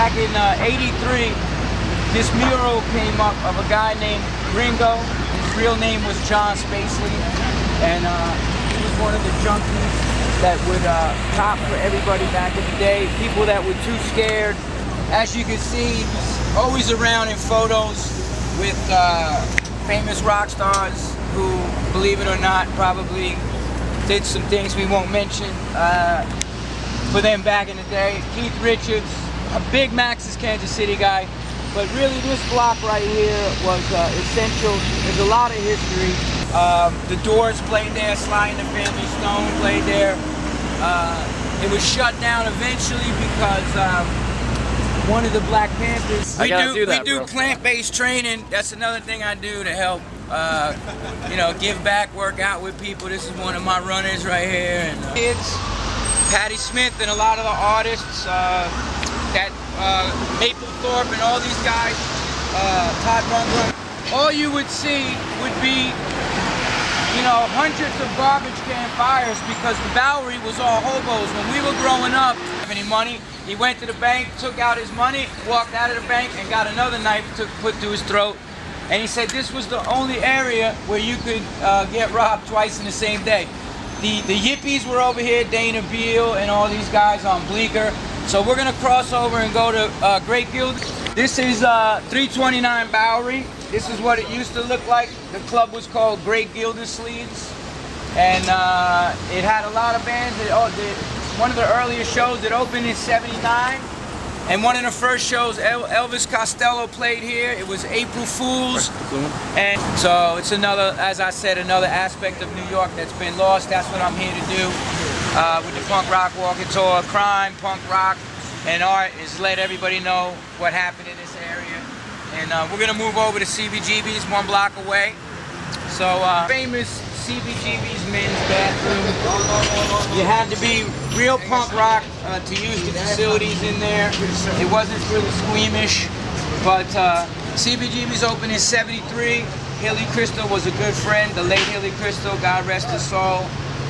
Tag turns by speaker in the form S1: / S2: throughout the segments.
S1: back in '83, this mural came up of a guy named Gringo. His real name was John Spacely, and he was one of the junkies that would cop for everybody back in the day. People that were too scared. As you can see, he's always around in photos with famous rock stars who, believe it or not, probably did some things we won't mention for them back in the day. Keith Richards, a big Max's Kansas City guy, but really this block right here was essential. There's a lot of history. The Doors played there, Sly and the Family Stone played there. It was shut down eventually because one of the Black Panthers. We do plant-based training. That's another thing I do to help, you know, give back, work out with people. This is one of my runners right here. And kids, Patti Smith, and a lot of the artists, that Mapplethorpe and all these guys, Todd Rundgren. All you would see would be, you know, hundreds of garbage can fires because the Bowery was all hobos. When we were growing up, didn't have any money. He went to the bank, took out his money, walked out of the bank, and got another knife put to his throat. And he said this was the only area where you could get robbed twice in the same day. The yippies were over here, Dana Beal and all these guys on Bleecker. So we're gonna cross over and go to Great Guild. This is 329 Bowery. This is what it used to look like. The club was called Great Gildersleeves, and it had a lot of bands. One of the earliest shows that opened in '79, and one of the first shows, Elvis Costello played here. It was April Fools, and so it's another, as I said, another aspect of New York that's been lost. That's what I'm here to do with the Punk Rock Walking Tour. Crime, punk rock, and art is let everybody know what happened in this area. And we're gonna move over to CBGB's 1 block away. So famous CBGB's men's bathroom. You had to be real punk rock to use the facilities in there. It wasn't really squeamish, but CBGB's opened in '73. Hilly Crystal was a good friend, the late Hilly Crystal, God rest his soul.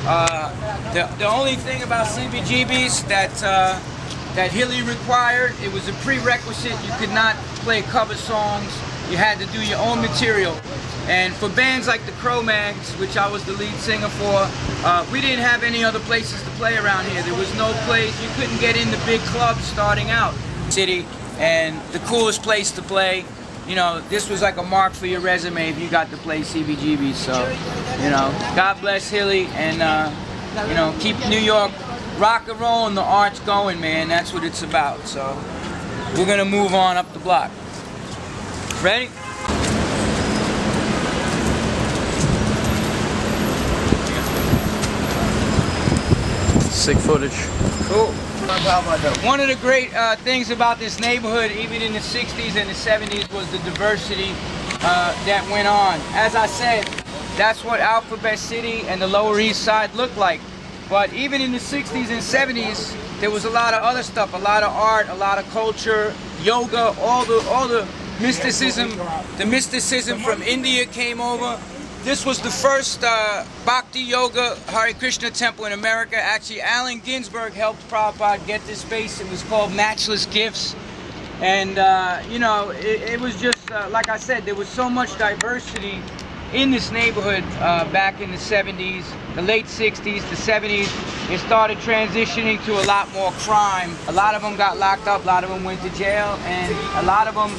S1: The only thing about CBGB's that Hilly required, it was a prerequisite. You could not play cover songs. You had to do your own material. And for bands like the Cro-Mags, which I was the lead singer for, we didn't have any other places to play around here. There was no place, you couldn't get in the big clubs starting out. City, and the coolest place to play, you know, this was like a mark for your resume if you got to play CBGB. So, you know, God bless Hilly, and, you know, keep New York rock and roll and the arts going, man. That's what it's about. So, we're gonna move on up the block. Ready?
S2: Sick footage.
S1: Cool. One of the great things about this neighborhood, even in the 60s and the 70s, was the diversity that went on. As I said, that's what Alphabet City and the Lower East Side looked like. But even in the 60s and 70s, there was a lot of other stuff, a lot of art, a lot of culture, yoga, all the mysticism. The mysticism from India came over. This was the first Bhakti Yoga Hare Krishna temple in America. Actually, Allen Ginsberg helped Prabhupada get this space. It was called Matchless Gifts. And, you know, it was just, like I said, there was so much diversity in this neighborhood back in the 70s, the late 60s, the 70s. It started transitioning to a lot more crime. A lot of them got locked up, a lot of them went to jail, and a lot of them,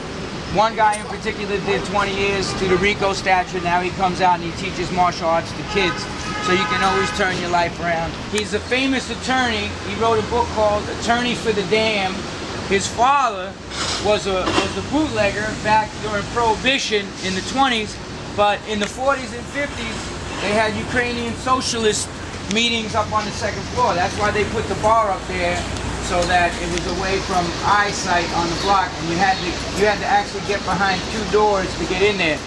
S1: one guy in particular did 20 years to the RICO statute. Now he comes out and he teaches martial arts to kids. So you can always turn your life around. He's a famous attorney. He wrote a book called Attorney for the Damned. His father was a bootlegger back during Prohibition in the 20s. But in the 40s and 50s, they had Ukrainian socialist meetings up on the 2nd floor. That's why they put the bar up there, so that it was away from eyesight on the block, and you had to actually get behind 2 doors to get in there.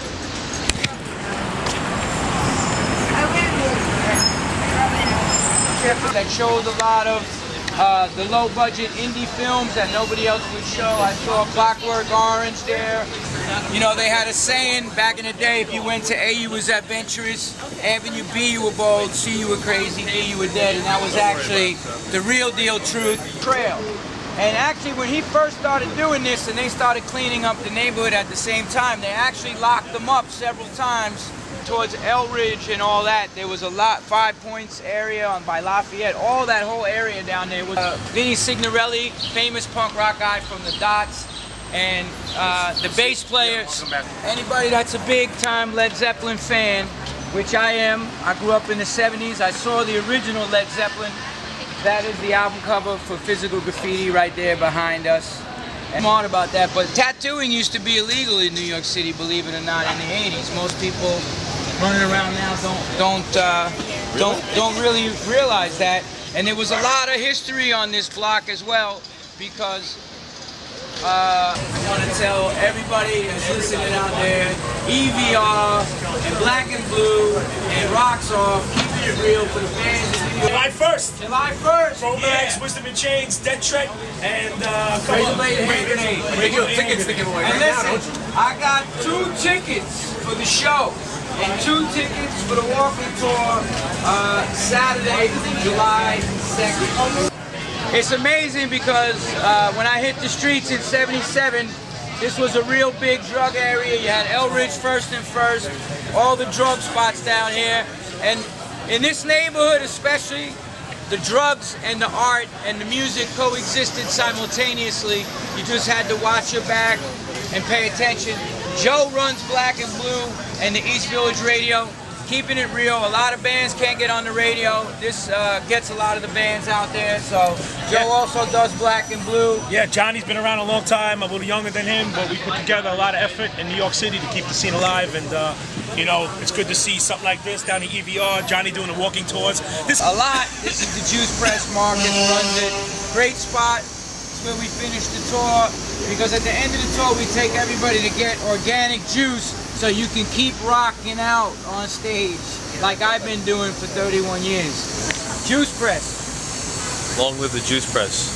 S1: That shows a lot of the low-budget indie films that nobody else would show. I saw Clockwork Orange there. You know, they had a saying back in the day, if you went to A, you was adventurous, Avenue B, you were bold, C, you were crazy, D, you were dead, and that was actually the real deal truth. Trail. And actually, when he first started doing this and they started cleaning up the neighborhood at the same time, they actually locked them up several times towards El Ridge and all that. There was a lot, 5 Points area by Lafayette, all that whole area down there was Vinnie Signorelli, famous punk rock guy from the Dots, and the bass players. Anybody that's a big time Led Zeppelin fan, which I am. I grew up in the 70s. I saw the original Led Zeppelin. That is the album cover for Physical Graffiti right there behind us. I'm on about that, but tattooing used to be illegal in New York City, believe it or not, in the 80s. Most people running around now don't really realize that. And there was a lot of history on this block as well, because I want to tell everybody that's listening out there, EVR and Black and Blue and Rocks Off, keeping it real for the fans in New York.
S3: July 1st.
S1: July 1st.
S3: Cro-Mags, Wisdom and Chains, Dead Trek, and
S1: Razor Blade Hand Grenade.
S4: Radio tickets to give away
S1: And
S4: right now.
S1: listen, I got 2 tickets for the show and 2 tickets for the walking tour Saturday, July 2nd. It's amazing because when I hit the streets in '77, this was a real big drug area. You had El Ridge First and First, all the drug spots down here. And in this neighborhood especially, the drugs and the art and the music coexisted simultaneously. You just had to watch your back and pay attention. Joe runs Black and Blue and the East Village Radio, keeping it real. A lot of bands can't get on the radio. This gets a lot of the bands out there. So Joe also does Black and Blue.
S3: yeah, Johnny's been around a long time. I'm a little younger than him, but we put together a lot of effort in New York City to keep the scene alive. And you know, it's good to see something like this down in EVR. Johnny doing the walking tours.
S1: This is the Juice Press. Marcus runs it. Great spot. It's where we finish the tour, because at the end of the tour we take everybody to get organic juice so you can keep rocking out on stage like I've been doing for 31 years. Juice Press.
S2: Long live the Juice Press.